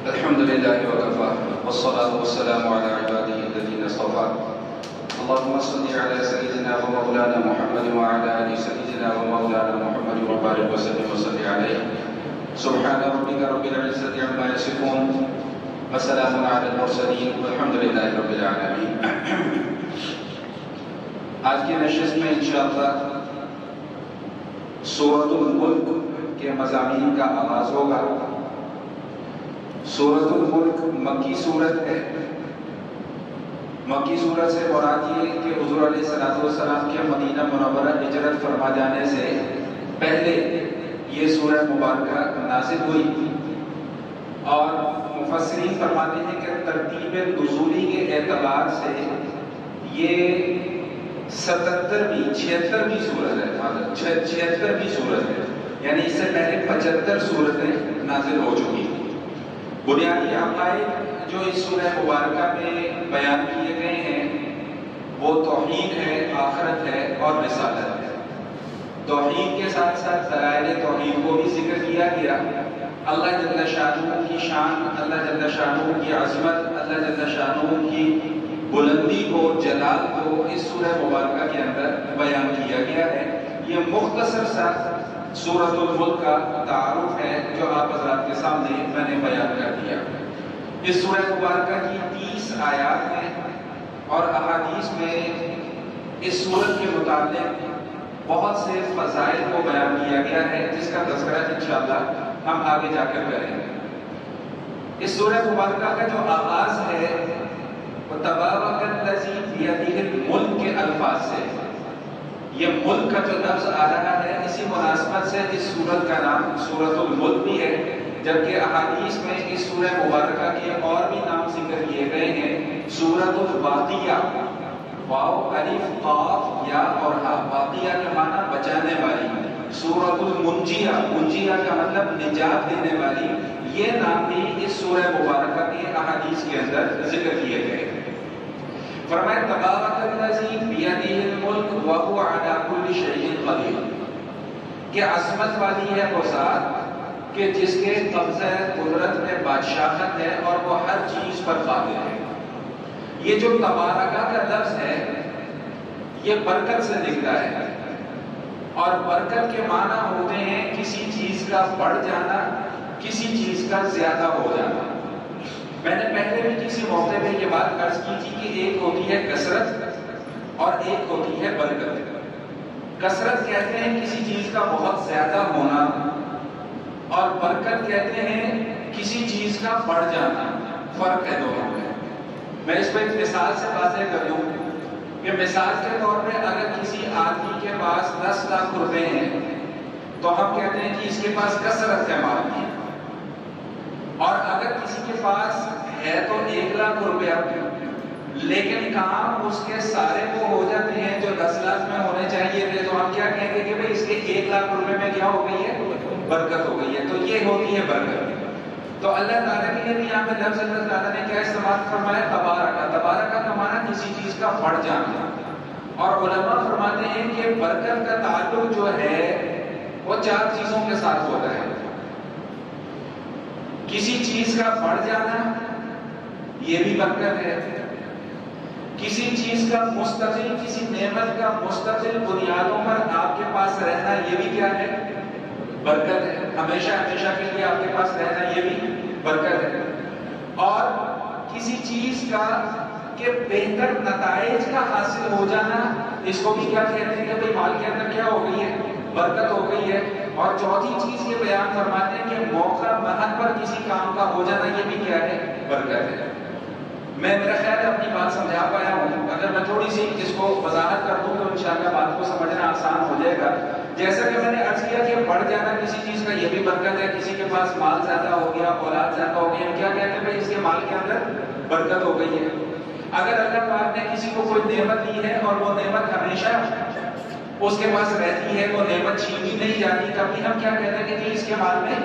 الحمد لله وكفى والصلاة والسلام على عباده الذين اصطفى اللهم صل على سيدنا ومولانا محمد وعلى آل سيدنا ومولانا محمد وبارك وسلم وصل عليه سبحان ربك رب العزة عما يصفون وسلام على المرسلين والحمد لله رب العالمين. آج کی نشست میں انشاءاللہ سورۃ الملک کے مضامین کا آغاز ہوگا. سورۃ الملک مکی سورت ہے. مکی سورت سے مراد یہ کہ حضور علیہ السلام کے مدینہ منورہ ہجرت فرما جانے سے پہلے یہ سورہ مبارکہ نازل ہوئی اور مفسرین فرماتے ہیں کہ ترتیب نزولی کے اعتبار سے یہ 76ویں سورت ہے. 76ویں سورت ہے، یعنی اس سے پہلے 75 سورتیں نازل ہو چکی ہیں. بنیادی عقائد جو اس سورہ مبارکہ میں بیان کیے گئے ہیں وہ توحید ہے، آخرت ہے اور رسالت ہے. توحید کے ساتھ ساتھ دلائل توحید کو بھی ذکر کیا گیا. اللہ جل شانہ کی شان، اللہ جل شانہ کی عظمت، اللہ جل شانہ کی بلندی کو، جلال کو اس سورہ مبارکہ کے اندر بیان کیا گیا ہے. یہ مختصر سا سورۃ الملک کا تعارف ہے جو آپ حضرات کے سامنے میں نے بیان کر دیا. اس سورہ مبارکہ کی 30 آیات ہیں اور احادیث میں اس سورت کے متعلق بہت سے فضائل کو بیان کیا گیا ہے جس کا تذکرہ انشاءاللہ ہم آگے جا کر کریں گے. اس سورہ مبارکہ کا جو آغاز ہے وہ تبارک الذی بیدہ الملک کے الفاظ سے. یہ ملک کا جو لفظ آ رہا ہے اسی مناسبت سے اس سورت کا نام سورۃ الملک بھی ہے، جبکہ احادیث میں اس سورہ مبارکہ کے اور بھی نام ذکر کیے گئے ہیں. سورۃ الواقیہ، واو الف قاف یا اور ہا، واقیہ کا معنی بچانے والی. سورۃ المنجیہ، منجیہ کا مطلب نجات دینے والی. یہ نام بھی اس سورہ مبارکہ کے احادیث کے اندر ذکر کیے گئے ہیں. فرمایا تبارک الذی بیدہ الملک وہو علی کل شیء قدیر، کہ عظمت والی ہے وہ ذات کہ جس کے قبضہ قدرت میں بادشاہت ہے اور وہ ہر چیز پر قادر ہے. یہ جو تبارکہ کا لفظ ہے یہ برکت سے نکلا ہے اور برکت کے معنی ہوتے ہیں کسی چیز کا بڑھ جانا، کسی چیز کا زیادہ ہو جانا. میں نے پہلے بھی کسی موقع پہ یہ بات عرض کی تھی کہ ایک ہوتی ہے کثرت اور ایک ہوتی ہے برکت. کثرت کہتے ہیں کسی چیز کا بہت زیادہ ہونا اور برکت کہتے ہیں کسی چیز کا بڑھ جانا. فرق ہے دونوں میں. میں اس کو ایک مثال سے واضح کر دوں کہ مثال کے طور پہ اگر کسی آدمی کے پاس 10 لاکھ روپے ہیں تو ہم کہتے ہیں کہ اس کے پاس کثرت ہے مال کی. اور اگر کسی کے پاس ہے تو 1 لاکھ روپیہ لیکن کام اس کے سارے وہ ہو جاتے ہیں جو 10 لاکھ میں ہونے چاہیے تھے، تو ہم کیا کہیں گے کہ بھئی اس کے 1 لاکھ روپے میں کیا ہو گئی ہے؟ برکت ہو گئی ہے. تو یہ ہوتی ہے برکت. تو اللہ تعالیٰ کے لیے بھی یہاں پہ لفظ اللہ تعالیٰ نے کیا استعمال فرمایا؟ تبارکہ. تبارکہ کا معنی کسی چیز کا بڑھ جانا. اور علماء فرماتے ہیں کہ برکت کا تعلق جو ہے وہ 4 چیزوں کے ساتھ ہوتا ہے. کسی چیز کا بڑھ جانا یہ بھی برکت ہے. کسی چیز کا مستقل، کسی نعمت کا مستقل بنیادوں پر آپ کے پاس رہنا یہ بھی کیا ہے؟ برکت ہے. ہمیشہ ہمیشہ کے لیے آپ کے پاس رہنا یہ بھی برکت ہے. اور کسی چیز کا کہ بہتر نتائج کا حاصل ہو جانا، اس کو بھی کیا کہتے ہیں کہ بھئی مال کے اندر کیا ہو گئی ہے؟ برکت ہو گئی ہے. اور چوتھی چیز یہ بیان فرماتے ہیں کہ موقع محل پر کسی کام کا ہو جانا یہ بھی کیا ہے؟ برکت ہے. میں میرا خیال ہے اپنی بات سمجھا پایا ہوں. اگر میں تھوڑی سی اس کو وضاحت کر دوں تو انشاءاللہ بات کو سمجھنا آسان ہو جائے گا. جیسا کہ میں نے عرض کیا کہ بڑھ جانا کسی چیز کا یہ بھی برکت ہے. کسی کے پاس مال زیادہ ہو گیا، اولاد زیادہ ہو گئی، ہم کیا کہتے ہیں بھائی اس کے مال کے اندر برکت ہو گئی ہے. اگر اللہ پاک نے کسی کو کوئی نعمت دی ہے اور وہ نعمت ہمیشہ اس کے پاس رہتی ہے، وہ نعمت چھینی نہیں جاتی، تب بھی ہم کیا کہتے ہیں کہ اس کے مال میں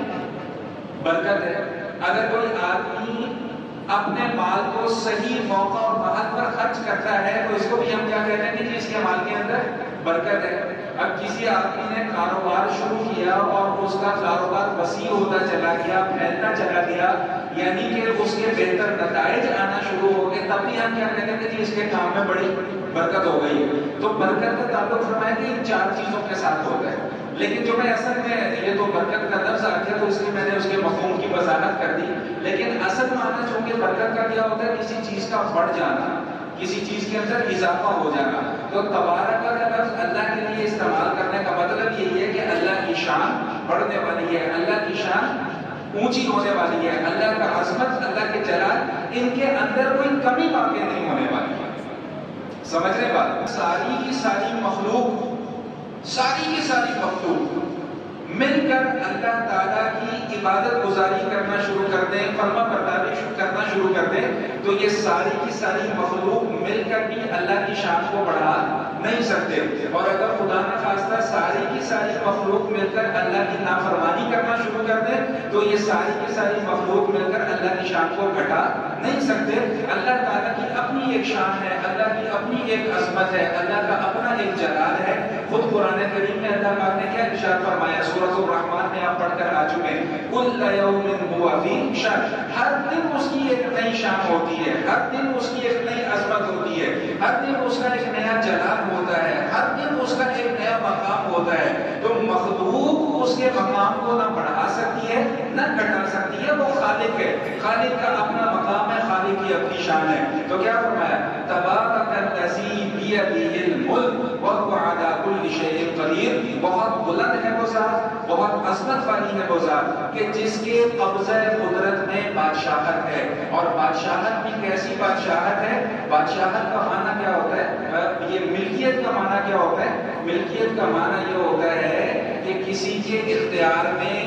برکت ہے. اگر کوئی آدمی اپنے مال کو صحیح موقع اور محل پر خرچ کرتا ہے تو اس کو بھی ہم کیا کہتے ہیں کہ اس کے مال کے اندر برکت ہے. اب کسی آدمی نے کاروبار شروع کیا اور اس کا کاروبار وسیع ہوتا چلا گیا، پھیلتا چلا گیا، یعنی کہ اس کے بہتر نتائج آنا شروع ہو گئے، تب بھی ہم کیا کہتے ہیں کہ اس کے کام میں بڑی برکت ہو گئی. تو برکت کا تعلق فرمایا کہ ان 4 چیزوں کے ساتھ ہوتا ہے. لیکن جو میں اصل میں یہ تو برکت کا لفظ آ گیا تو اس لیے میں نے اس کے مفہوم کی وضاحت کر دی. لیکن اصل معنی چونکہ برکت کا کیا ہوتا ہے، کسی چیز کا بڑھ جانا، کسی چیز کے اندر اضافہ ہو جانا. تو تبارک کا لفظ اللہ کے لیے استعمال کرنے کا مطلب یہی ہے کہ اللہ کی شان بڑھنے والی ہے، اللہ کی شان اونچی ہونے والی ہے، اللہ کا عظمت، اللہ کے جلال، ان کے اندر کوئی کمی واقع نہیں ہونے والی ہے. سمجھ رہے بات؟ ساری کی ساری مخلوق مل کر اللہ تعالیٰ کی عبادت گزاری کرنا شروع کر دیں، فرما برداری کرنا شروع کر دیں، تو یہ ساری کی ساری مخلوق مل کر بھی اللہ کی شان کو بڑھا نہیں سکتے. اور اگر خدا نہ خواستہ ساری کی ساری مخلوق مل کر اللہ کی نافرمانی کرنا شروع کر دیں تو یہ ساری کی ساری مخلوق مل کر اللہ کی شان کو گھٹا نہیں سکتے. اللہ تعالیٰ کی اپنی ایک شان ہے، اللہ کی اپنی ایک عظمت ہے، اللہ کا اپنا ایک جلال ہے. خود قرآن کریم میں اللہ پاک نے کیا ارشاد فرمایا؟ سورۃ الرحمن میں آپ پڑھ کر آ چکے ہیں، کل یوم هو فی شأن. ہر دن اس کی ایک نئی شان ہوتی ہے، ہر دن اس کی ایک نئی عظمت ہوتی ہے، ہر دن اس کا ایک نیا جلال ہوتا ہے، ہر دن اس کا ایک نیا مقام ہوتا ہے. تو مخلوق اس کے مقام کو نہ بڑھا سکتی ہے نہ گھٹا سکتی ہے. وہ خالق ہے، خالق کا اپنا مقام ہے، خالق کی اپنی شان ہے. تو کیا فرمایا؟ تبارک الذی بیدہ الملک وہو علی کل شیء قدیر. بہت بلند ہے وہ ذات، بہت عظمت والی ہے وہ ذات کہ جس کے قبضہ قدرت میں بادشاہت ہے. اور بادشاہت بھی کیسی بادشاہت ہے؟ بادشاہت کا معنی کیا ہوتا ہے؟ یہ ملکیت کا معنی کیا ہوتا ہے؟ ملکیت کا معنی یہ ہوتا ہے کہ کسی کے اختیار میں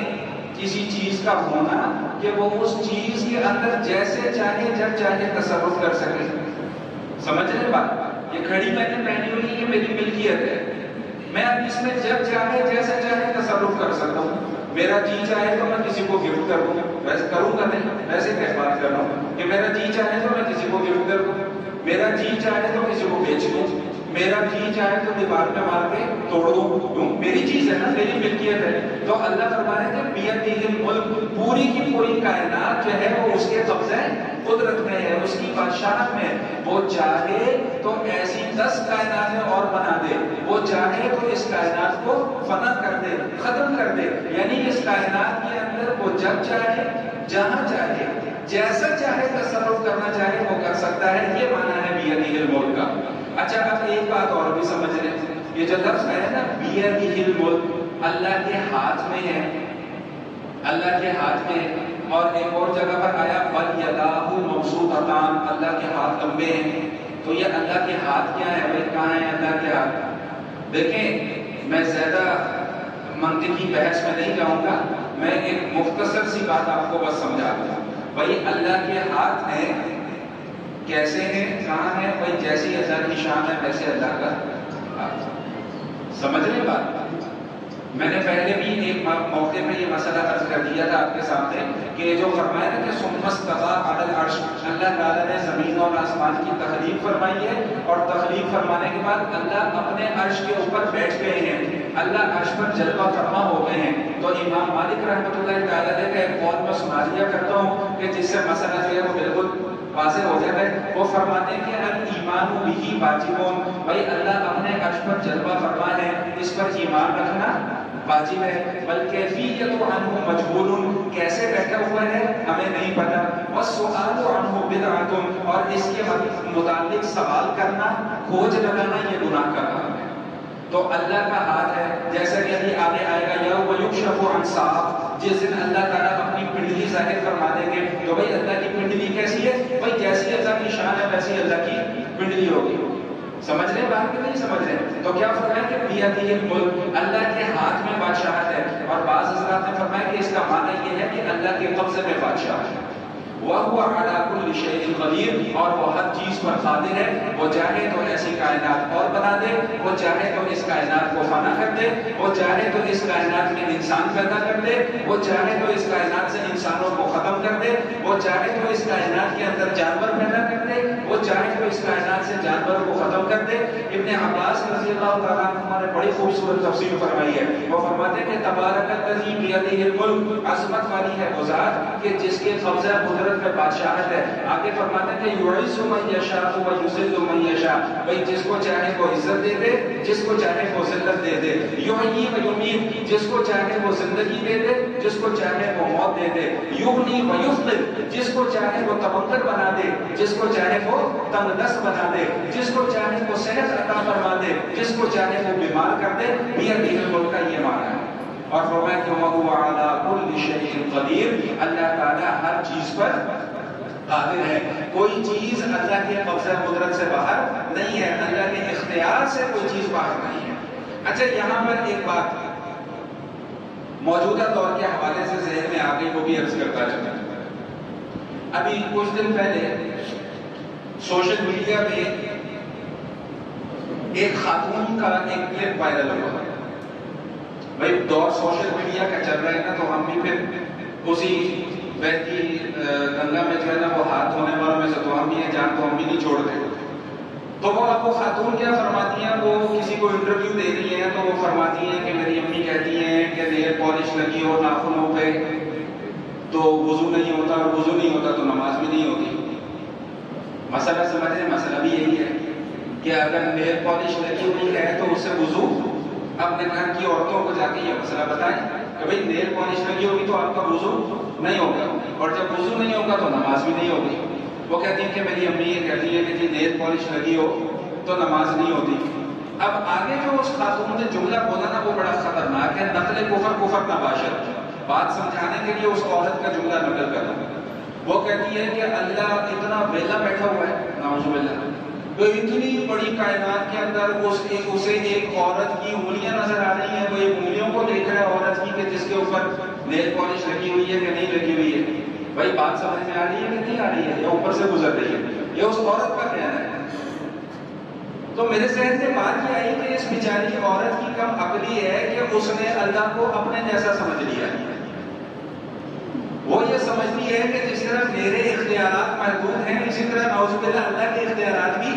کسی چیز کا ہونا کہ وہ اس چیز کے اندر جیسے چاہے جب چاہے تصرف کر سکے. سمجھ رہے بات؟ یہ گھڑی میں نے پہنی ہوئی یہ میری ملکیت ہے، میں اب اس میں جب چاہے جیسے چاہے تصرف کر سکتا ہوں. میرا جی چاہے تو میں کسی کو گفٹ کر دوں، ویسے کروں گا نہیں، ویسے کیا بات کر رہا ہوں کہ میرا جی چاہے تو میں کسی کو گفٹ کر دوں، میرا جی چاہے تو کسی کو بیچ دوں، میرا جی چاہے تو دیوار پہ مار کے توڑ دوں. میری چیز ہے نا، میری ملکیت ہے. تو اللہ فرمانے کہ بیدہ الملک، پوری کی پوری کائنات جو ہے وہ اس کے قبضے قدرت میں ہے، اس کی بادشاہت میں. وہ چاہے تو ایسی 10 کائناتیں اور بنا دے، وہ چاہے تو اس کائنات کو فنا کر دے، ختم کر دے. یعنی اس کائنات کے اندر وہ جب چاہے، جہاں چاہے، جیسا چاہے تصرف کرنا چاہے وہ کر سکتا ہے. یہ معنی ہے بیدہ الملک کا. اچھا اب ایک بات اور بھی سمجھ لیں، یہ جو لفظ ہے نا بیدہ الملک، اللہ کے ہاتھ میں ہے، اللہ کے ہاتھ میں. اور ایک اور جگہ پر آیا بل یداہ مبسوطتان، اللہ کے ہاتھ لمبے ہیں. تو یہ اللہ کے ہاتھ کیا ہے بھائی؟ کہاں ہے اللہ کے ہاتھ؟ دیکھیں میں زیادہ منطقی بحث میں نہیں جاؤں گا، میں ایک مختصر سی بات آپ کو بس سمجھا دوں. بھائی اللہ کے ہاتھ ہیں، کیسے ہیں، کہاں ہے؟ بھائی جیسی اللہ کی شان ہے ویسے اللہ کا ہاتھ. سمجھ رہے بات؟ میں نے پہلے بھی ایک موقع پہ یہ مسئلہ عرض کر دیا تھا آپ کے سامنے کہ جو فرمایا نا کہ ثم استوى علی العرش، اللہ تعالیٰ نے زمین اور آسمان کی تخلیق فرمائی ہے، اور تخلیق فرمانے کے بعد اللہ اپنے عرش کے اوپر بیٹھ گئے ہیں، اللہ عرش پر جلوہ فرما ہو گئے ہیں. تو امام مالک رحمۃ اللہ تعالیٰ کا ایک قول میں سنا دیا کرتا ہوں کہ جس سے مسئلہ جو ہے وہ بالکل واضح ہو جاتا ہے. وہ فرماتے ہیں کہ الایمان بہ واجب، بھائی اللہ اپنے عرش پر جلوہ فرما ہے، اس پر ایمان رکھنا واجب ہے. بلکیفیت عنہ مجہول، کیسے بیٹھا ہوا ہے ہمیں نہیں پتا. والسؤال عنہ بدعۃ، اور اس کے متعلق سوال کرنا، کھوج لگانا یہ گناہ کا کام ہے. تو اللہ کا ہاتھ ہے، جیسا کہ ابھی آگے آئے گا یوم یکشف عن ساق، جس دن اللہ تعالیٰ اپنی پنڈلی ظاہر فرما دیں گے. تو بھائی اللہ کی پنڈلی کیسی ہے؟ بھائی جیسی اللہ کی شان ہے ویسی اللہ کی پنڈلی ہوگی. سمجھ رہے ہیں بات کہ نہیں سمجھ رہے؟ تو کیا فرمایا کہ بیدہ الملک، اللہ کے ہاتھ میں بادشاہت ہے. اور بعض حضرات نے فرمایا کہ اس کا معنی یہ ہے کہ اللہ کے قبضے میں بادشاہت ہے. وَهُوَ عَلَى كُلِّ شَيْءٍ قَدِيرٌ، اور وہ ہر چیز پر قادر ہے. وہ چاہے تو ایسی کائنات اور بنا دے، وہ چاہے تو اس کائنات کو فنا کر دے، وہ چاہے تو اس کائنات میں انسان پیدا کر دے، وہ چاہے تو اس کائنات سے انسانوں کو ختم کر دے، وہ چاہے تو اس کائنات کے اندر جانور پیدا کر دے، وہ چاہے تو اس کائنات سے جانوروں کو ختم کر دے۔ ابن عباس رضی اللہ تعالیٰ عنہ نے بڑی خوبصورت تفسیر فرمائی ہے، وہ فرماتے ہیں کہ تبارک الذی بیدہ الملک، عظمت والی ہے وہ ذات کہ جس کے قبضہ قدرت میں بادشاہت ہے۔ آگے فرماتے ہیں کہ یعز من یشاء و یذل من یشاء، بھئی جس کو چاہے وہ عزت دے دے، جس کو چاہے وہ ذلت دے دے۔ یحیی و یمیت، جس کو چاہے وہ زندگی دے دے، جس کو چاہے وہ موت دے دے۔ یغنی و یفقر، جس کو چاہے وہ تبنگر بنا دے، جس کو چاہے وہ تنگ دست بنا دے، جس کو چاہے وہ صحت عطا فرما دے، جس کو چاہے وہ بیمار کر دے۔ بیدہ الملک کا یہ معنی ہے۔ اور فرمایا کہ وَهُوَ عَلَى كُلِّ شَيْءٍ قَدِيرٌ، اللہ تعالیٰ ہر چیز پر قادر ہے۔ کوئی چیز اللہ کے قبضہ قدرت سے باہر نہیں ہے، اللہ کے اختیار سے کوئی چیز باہر نہیں ہے۔ اچھا یہاں پر ایک بات موجودہ دور کے حوالے سے ذہن میں آ گئی، وہ بھی عرض کرتا چلا۔ ابھی کچھ دن پہلے سوشل میڈیا میں ایک خاتون کا ایک کلپ وائرل ہوا۔ بھائی دور سوشل میڈیا کا چل رہا ہے نا، تو ہم بھی پھر اسی بہتی گنگا میں جو ہے نا وہ ہاتھ دھونے والوں میں سے تو ہم بھی ہیں، جان تو ہم بھی نہیں چھوڑتے۔ تو وہ اب وہ خاتون کیا فرماتی ہیں، وہ کسی کو انٹرویو دے رہی ہیں تو وہ فرماتی ہیں کہ میری امی کہتی ہیں کہ نیل پالش لگی ہو ناخنوں پہ تو وضو نہیں ہوتا، اور وضو نہیں ہوتا تو نماز بھی نہیں ہوتی۔ مسئلہ سمجھیں، مسئلہ بھی یہی ہے کہ اگر نیل پالش لگی ہوئی ہے تو اس سے وضو، اپنے گھر کی عورتوں کو جا کے یہ مسئلہ بتائیں کہ بھئی نیل پالش لگی ہوگی تو آپ کا وضو نہیں ہوگا، اور جب وضو نہیں ہوگا تو نماز بھی نہیں ہوگی۔ وہ کہتی ہیں کہ میری امی یہ کہتی ہے کہ جی نیل پالش لگی ہو تو نماز نہیں ہوتی۔ اب آگے جو اس خاتون نے جملہ بولا نا وہ بڑا خطرناک ہے، نقل کفر کفر نباشر، بات سمجھانے کے لیے اس عورت کا جملہ نقل کرنا۔ وہ کہتی ہے کہ اللہ اتنا ویلا بیٹھا ہوا ہے، نعوذ باللہ، تو اتنی بڑی کائنات کے اندر اسے ایک عورت کی انگلیاں نظر آ رہی ہیں، وہ ایک انگلیوں کو دیکھ رہا ہے عورت کی کہ جس کے اوپر نیل پالش لگی ہوئی ہے کہ نہیں لگی ہوئی ہے۔ بھائی بات سمجھ میں آ رہی ہے کہ نہیں آ رہی ہے، یا اوپر سے گزر رہی ہے، یہ اس عورت کا کہنا ہے۔ تو میرے ذہن سے بات یہ آئی کہ اس بیچاری عورت کی کم عقلی ہے کہ اس نے اللہ کو اپنے جیسا سمجھ لیا۔ وہ یہ سمجھتی ہے کہ جس طرح میرے اختیارات محدود ہیں اسی طرح نعوذ باللہ اللہ کے اختیارات بھی،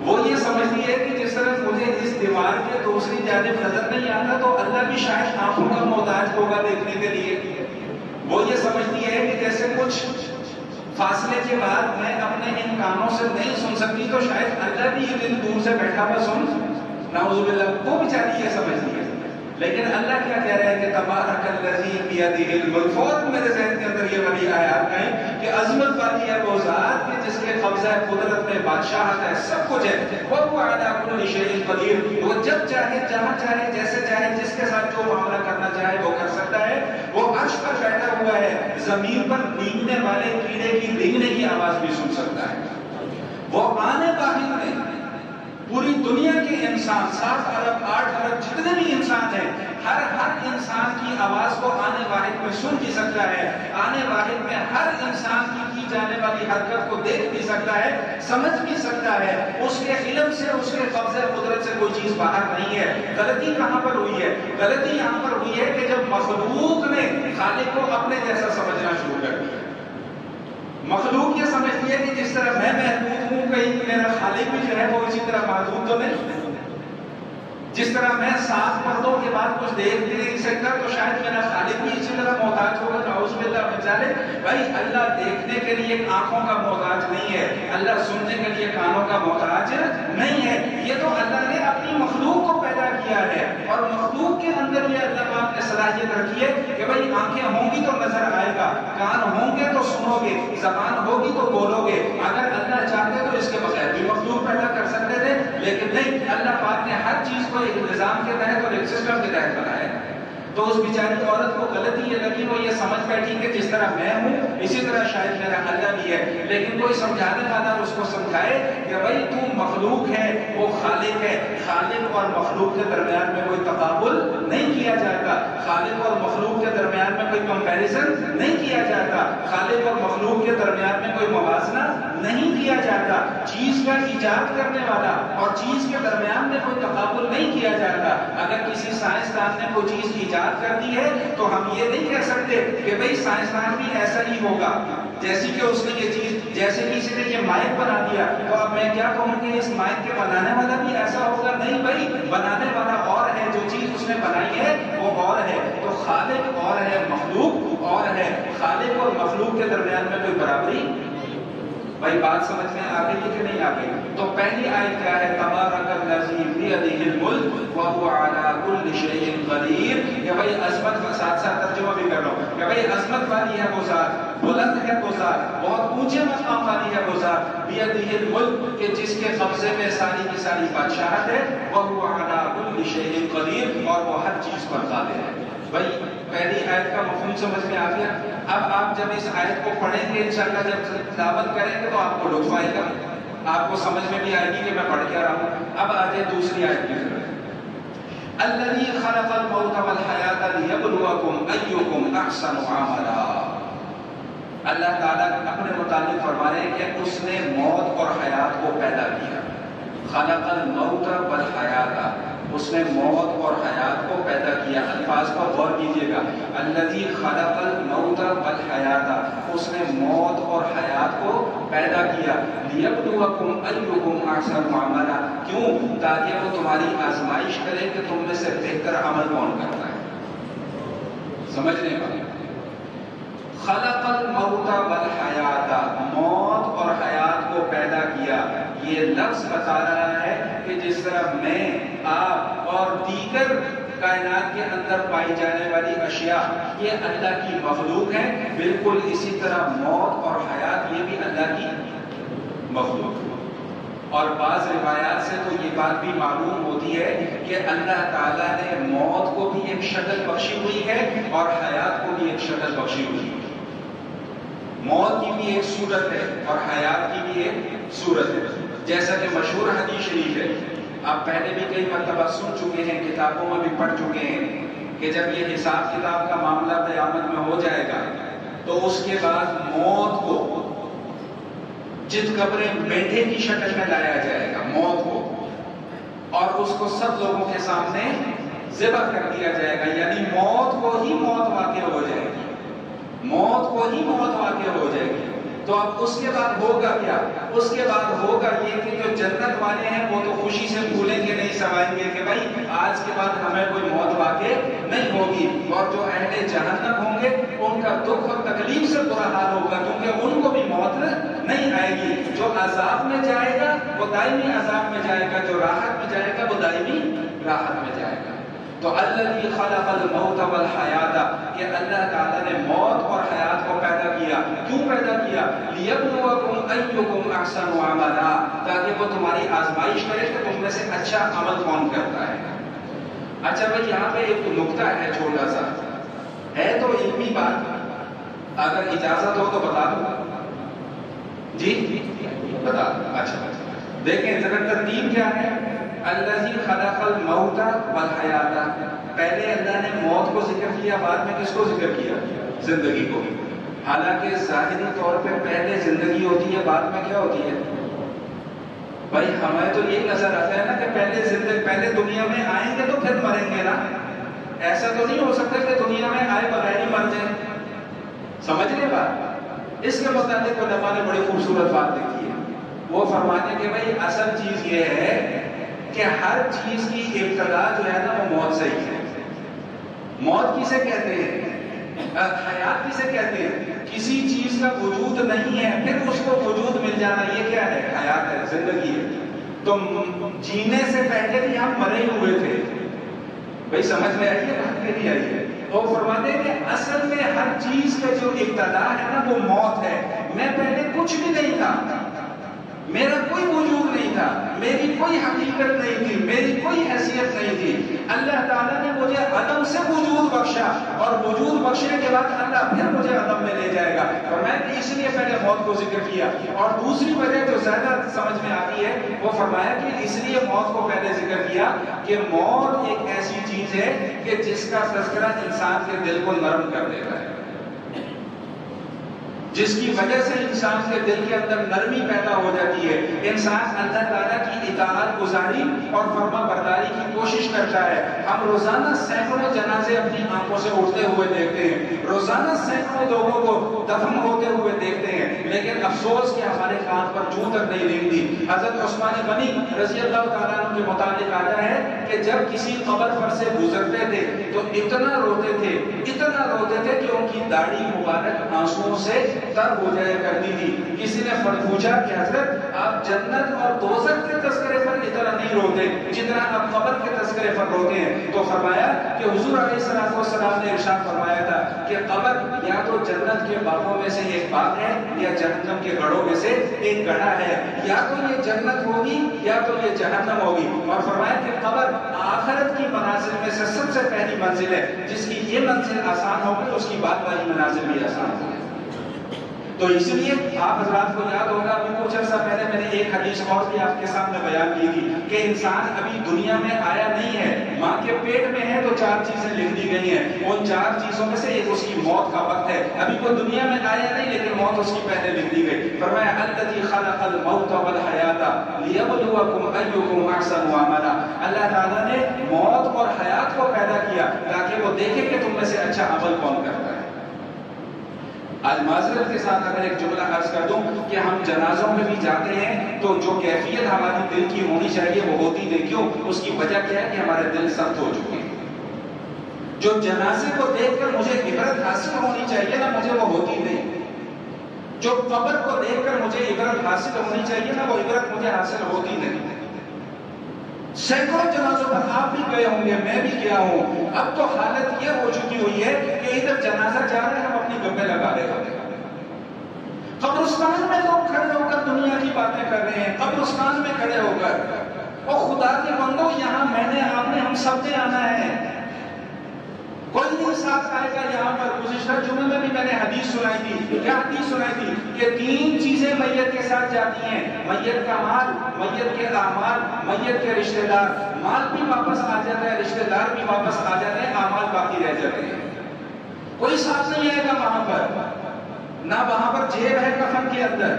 وہ یہ سمجھتی ہے کہ جس طرح مجھے اس دیوار کے دوسری جانب نظر نہیں آتا تو اللہ بھی شاید آنکھوں کا محتاج ہوگا دیکھنے کے لیے۔ وہ یہ سمجھتی ہے کہ جیسے کچھ فاصلے کے بعد میں اپنے ان کانوں سے نہیں سن سکتی تو شاید اللہ بھی اتنی دور سے بیٹھا ہوا سن، نعوذ باللہ، وہ بیچاری یہ سمجھتی ہے۔ لیکن اللہ کیا کہہ رہا ہے کہ تبارک الذی بیدہ الملک، فوراً میرے ذہن کے اندر یہ والی آیات آئیں کہ عظمت والی ہے وہ ذات کہ جس کے قبضہ قدرت میں بادشاہت ہے، سب کچھ ہے۔ وَهُوَ عَلَىٰ كُلِّ شَيْءٍ قَدِيرٌ، وہ جب چاہے جہاں چاہے جیسے چاہے جس کے ساتھ جو معاملہ کرنا چاہے وہ کر سکتا ہے۔ وہ عرش پر بیٹھا ہوا ہے، زمین پر رینگنے والے کیڑے کی رینگنے کی آواز بھی سن سکتا ہے۔ وہ آنے واحد میں پوری دنیا کے انسان 7 ارب 8 ارب جتنے بھی انسان ہیں، ہر انسان کی آواز کو آنے واحد میں سن بھی سکتا ہے، آنے واحد میں ہر انسان کی جانے والی حرکت کو دیکھ بھی سکتا ہے، سمجھ بھی سکتا ہے۔ اس کے علم سے، اس کے قبضہ قدرت سے کوئی چیز باہر نہیں ہے۔ غلطی کہاں پر ہوئی ہے؟ غلطی یہاں پر ہوئی ہے کہ جب مخلوق نے خالق کو اپنے جیسا سمجھنا شروع کر دیا۔ مخلوق یہ سمجھتی ہے کہ جس طرح میں محدود ہوں کہیں میرا خالق بھی جو ہے وہ اسی طرح محدود تو نہیں، جس طرح میں 7 پردوں کے بعد کچھ دیکھ نہیں سکتا تو شاید میرا خالق بھی اسی طرح محتاج ہوگا، نعوذ باللہ من ذالک۔ بھائی اللہ دیکھنے کے لیے آنکھوں کا محتاج نہیں ہے، اللہ سننے کے لیے کانوں کا محتاج نہیں ہے۔ یہ تو اللہ نے اپنی مخلوق کو پیدا کیا ہے، اور مخلوق کے اندر یہ اللہ پاک نے صلاحیت رکھی ہے کہ بھائی آنکھیں ہوں گی تو نظر آئے گا، کان ہوں گے تو سنو گے، زبان ہوگی تو بولو گے۔ اگر اللہ چاہتے تو اس کے بغیر بھی مخلوق پیدا کر سکتے تھے، لیکن نہیں، اللہ پاک نے ہر چیز کو ایک نظام کے تحت اور ایک سسٹم کے تحت بنایا۔ تو اس بیچاری عورت کو غلطی یہ لگی، وہ یہ سمجھ بیٹھی کہ جس طرح میں ہوں اسی طرح شاید میرا اللہ بھی ہے۔ لیکن کوئی سمجھانے والا اس کو سمجھائے کہ بھائی تو مخلوق ہے، وہ خالق ہے، خالق اور مخلوق کے درمیان میں کوئی تقابل نہیں کیا جاتا، خالق اور مخلوق کے درمیان میں کوئی کمپیریزن نہیں کیا جاتا، خالق اور مخلوق کے درمیان میں کوئی موازنہ نہیں دیا جاتا، چیز کا ایجاد کرنے والا اور چیز کے درمیان میں کوئی تقابل نہیں کیا جاتا۔ اگر کسی سائنسدان نے کوئی چیز ایجاد کر دی ہے تو ہم یہ نہیں کہہ سکتے کہ بھئی سائنسدان بھی ایسا ہی ہوگا جیسی کہ اس نے یہ چیز، جیسے کسی نے یہ مائک بنا دیا تو اب میں کیا کہوں کہ اس مائک کے بنانے والا بھی ایسا ہوگا؟ نہیں بھائی، بنانے والا اور ہے، جو چیز اس نے بنائی ہے وہ اور ہے۔ تو خالق اور ہے، مخلوق اور ہے۔ خالق اور مخلوق کے درمیان میں کوئی برابری؟ بھائی بات سمجھ میں آ گئی کہ نہیں آ گئی؟ تو پہلی آیت کیا ہے؟ تبارک الذی بیدہ الملک وہو علی کل شیء قدیر، کہ بھائی عظمت کا ساتھ ساتھ ترجمہ بھی کر لو کہ بھائی عظمت والی ہے وہ ذات، بلند ہے وہ ذات، بہت اونچے مقام والی ہے وہ ذات، بیدہ الملک، کہ جس کے قبضے میں ساری کی ساری بادشاہت ہے، وہو علی کل شیء قدیر، اور وہ ہر چیز پر قادر ہے۔ بھائی پہلی آیت کا مفہوم سمجھ میں آ گیا؟ اب آپ جب اس آیت کو پڑھیں گے انشاءاللہ، جب تلاوت کریں گے تو آپ کو لطف آئے گا، آپ کو سمجھ میں بھی آئے گی کہ میں پڑھ کیا رہا ہوں۔ اب آ جائے دوسری آیت کی طرف۔ الذی خلق الموت والحیاۃ لیبلوکم ایکم احسن عملا۔ اللہ تعالیٰ اپنے متعلق فرما رہے ہیں کہ اس نے موت اور حیات کو پیدا کیا۔ خلق الموت والحیاۃ، اس نے موت اور حیات کو پیدا کیا۔ الفاظ پر غور کیجیے گا، الذی خلق الموت والحیاۃ، اس نے موت اور حیات کو پیدا کیا۔ لیبلوکم ایکم احسن عملا، کیوں؟ تاکہ وہ تمہاری آزمائش کرے کہ تم میں سے بہتر عمل کون کرتا ہے۔ سمجھنے کا خلق الموت والحیاۃ، موت اور حیات کو پیدا کیا۔ یہ لفظ بتا رہا ہے کہ جس طرح میں، آپ اور دیگر کائنات کے اندر پائی جانے والی اشیاء یہ اللہ کی مخلوق ہیں، بالکل اسی طرح موت اور حیات یہ بھی اللہ کی مخلوق ہے۔ اور بعض روایات سے تو یہ بات بھی معلوم ہوتی ہے کہ اللہ تعالیٰ نے موت کو بھی ایک شکل بخشی ہوئی ہے اور حیات کو بھی ایک شکل بخشی ہوئی ہے۔ موت کی بھی ایک صورت ہے اور حیات کی بھی ایک صورت ہے، جیسا کہ مشہور حدیث شریف ہے، آپ پہلے بھی کئی مرتبہ سن چکے ہیں، کتابوں میں بھی پڑھ چکے ہیں کہ جب یہ حساب کتاب کا معاملہ قیامت میں ہو جائے گا تو اس کے بعد موت کو جت قبر بیٹھے کی شکل میں لایا جائے گا، موت کو، اور اس کو سب لوگوں کے سامنے ذبح کر دیا جائے گا، یعنی موت کو ہی موت واقع ہو جائے گی، موت کو ہی موت واقع ہو جائے گی۔ تو اب اس کے بعد ہوگا کیا؟ اس کے بعد ہوگا یہ کہ جو جنت والے ہیں وہ تو خوشی سے بھولیں گے، نہیں سمجھیں گے کہ بھائی آج کے بعد ہمیں کوئی موت واقع نہیں ہوگی، اور جو اہل جہنم ہوں گے ان کا دکھ اور تکلیف سے برا حال ہوگا، کیونکہ ان کو بھی موت نہیں آئے گی۔ جو عذاب میں جائے گا وہ دائمی عذاب میں جائے گا، جو راحت میں جائے گا وہ دائمی راحت میں جائے گا۔ تو الذی خلق الموت والحیات، کہ اللہ تعالیٰ نے موت اور حیات کو پیدا کیا۔ کیوں پیدا کیا؟ لیبلوکم ایکم احسن عملا، تاکہ وہ تمہاری آزمائش کرے کہ تم میں سے اچھا عمل کون کرتا ہے۔ اچھا بھائی یہاں پہ ایک نکتہ ہے چھوٹا سا، ہے تو علمی بات، اگر اجازت ہو تو بتا دوں؟ جی بتا دوں۔ اچھا دیکھیں ذرا ترتیب کیا ہے۔ الذی خلق الموت والحیات، پہلے اللہ نے موت کو ذکر کیا، بعد میں کس کو ذکر کیا؟ زندگی کو۔ حالانکہ ظاہری طور پہ پہلے زندگی ہوتی ہے، بعد میں کیا ہوتی ہے؟ بھائی ہمیں تو یہ نظر آتا ہے نا کہ پہلے دنیا میں آئیں گے تو پھر مریں گے نا، ایسا تو نہیں ہو سکتا کہ دنیا میں آئے بغیر ہی مر جائیں۔ سمجھ لیں بات؟ اس کے متعلق علماء نے بڑی خوبصورت بات لکھی ہے، وہ فرماتے ہیں کہ بھائی اصل چیز یہ ہے کہ ہر چیز کی ابتدا جو ہے نا وہ موت سے ہی ہے۔ موت کسے کہتے ہیں؟ حیات کسے کہتے ہیں؟ کسی چیز کا وجود نہیں ہے پھر اس کو وجود مل جانا، یہ کیا ہے؟ حیات ہے، زندگی ہے۔ تو جینے سے پہلے بھی ہم مرے ہوئے تھے۔ بھائی سمجھ میں آئی ہے بات کہ نہیں آئی ہے؟ وہ فرماتے ہیں کہ اصل میں ہر چیز کا جو ابتدا ہے نا وہ موت ہے۔ میں پہلے کچھ بھی نہیں تھا، میرا کوئی وجود نہیں تھا، میری کوئی حقیقت نہیں تھی، میری کوئی حیثیت نہیں تھی۔ اللہ تعالیٰ نے مجھے عدم سے وجود بخشا، اور وجود بخشنے کے بعد اللہ پھر مجھے عدم میں لے جائے گا، اور میں نے اس لیے پہلے موت کو ذکر کیا۔ اور دوسری وجہ جو زیادہ سمجھ میں آتی ہے وہ فرمایا کہ اس لیے موت کو پہلے ذکر کیا کہ موت ایک ایسی چیز ہے کہ جس کا تذکرہ انسان کے دل کو نرم کر دیتا ہے۔ جس کی وجہ سے انسان کے دل کے اندر نرمی پیدا ہو جاتی ہے، انسان اللہ تعالیٰ کی اطاعت گزاری اور فرما برداری کی کوشش کرتا ہے۔ ہم روزانہ سینکڑوں جنازے اپنی آنکھوں سے اٹھتے ہوئے دیکھتے ہیں، روزانہ سینکڑوں لوگوں کو دفن ہوتے ہوئے دیکھتے ہیں، لیکن افسوس کہ ہمارے کان پر چوں تک نہیں ریندی۔ حضرت عثمان غنی رضی اللہ تعالیٰ عنہ کے متعلق آیا ہے کہ جب کسی قبر پر سے گزرتے تھے تو اتنا روتے تھے کہ ان کی داڑھی مبارک آنسوؤں سے تر ہو جایا کرتی تھی۔ کسی نے پوچھا کہ حضرت آپ جنت اور دوزخ کے تذکرے پر اتنا نہیں روتے جتنا آپ قبر کے تذکرے پر روتے ہیں، تو فرمایا کہ حضور علیہ السلام نے ارشاد فرمایا تھا کہ قبر یا تو جنت کے باغوں میں سے ایک باغ ہے یا جہنم کے گڑھوں میں سے ایک گڑھا ہے، یا تو یہ جنت ہوگی یا تو یہ جہنم ہوگی۔ اور فرمایا کہ قبر آخرت کی منازل میں سے سب سے پہلی منزل ہے، جس کی یہ منزل آسان ہوگی اس کی بعد والی منازل بھی آسان ہوگی۔ تو اس لیے آپ حضرات کو یاد ہوگا ابھی کچھ عرصہ پہلے میں نے ایک حدیث اور بھی آپ کے سامنے بیان کی تھی کہ انسان ابھی دنیا میں آیا نہیں ہے، ماں کے پیٹ میں ہے تو 4 چیزیں لکھ دی گئی ہیں، ان 4 چیزوں میں سے ایک اس کی موت کا وقت ہے۔ ابھی وہ دنیا میں آیا نہیں لیکن موت اس کی پہلے لکھ دی گئی۔ فرمایا الذی خلق الموت والحیات لیبلوکم ایکم احسن عملا، اللہ تعالیٰ نے موت اور حیات کو پیدا کیا تاکہ وہ دیکھے کہ تم میں سے اچھا عمل کون کرتا ہے۔ آج معذرت کے ساتھ اگر ایک جملہ عرض کر دوں کہ ہم جنازوں میں بھی جاتے ہیں تو جو کیفیت ہماری دل کی ہونی چاہیے وہ ہوتی نہیں، کیوں؟ اس کی وجہ کیا ہے کہ ہمارے دل سخت ہو چکے ہیں۔ جو جنازے کو دیکھ کر مجھے عبرت حاصل ہونی چاہیے نا، مجھے وہ ہوتی نہیں۔ جو قبر کو دیکھ کر مجھے عبرت حاصل ہونی چاہیے نا، وہ عبرت مجھے حاصل ہوتی نہیں۔ سینکڑوں جنازوں پر آپ بھی گئے ہوں گے، میں بھی گیا ہوں، اب تو حالت یہ ہو چکی ہوئی ہے کہ ادھر جنازہ جا رہے ہیں ہم اپنی گپیں لگا رہے ہوتے ہیں۔ قبرستان میں لوگ کھڑے ہو کر دنیا کی باتیں کر رہے ہیں، قبرستان میں کھڑے ہو کر، اور خدا کے بندو یہاں میں نے آپ نے ہم سب نے آنا ہے، کوئی نہیں ساتھ آئے گا یہاں پر۔ گزشتہ جمعے میں بھی میں نے حدیث سنائی تھی، کیا حدیث سنائی تھی کہ 3 چیزیں میت کے ساتھ جاتی ہیں، میت کا مال، میت کے اعمال، میت کے رشتہ دار۔ مال بھی واپس آ جاتا ہے، رشتہ دار بھی واپس آ جاتے ہیں، اعمال باقی رہ جاتے ہیں۔ کوئی ساتھ نہیں آئے گا وہاں پر، نہ وہاں پر جیب ہے کفن کے اندر،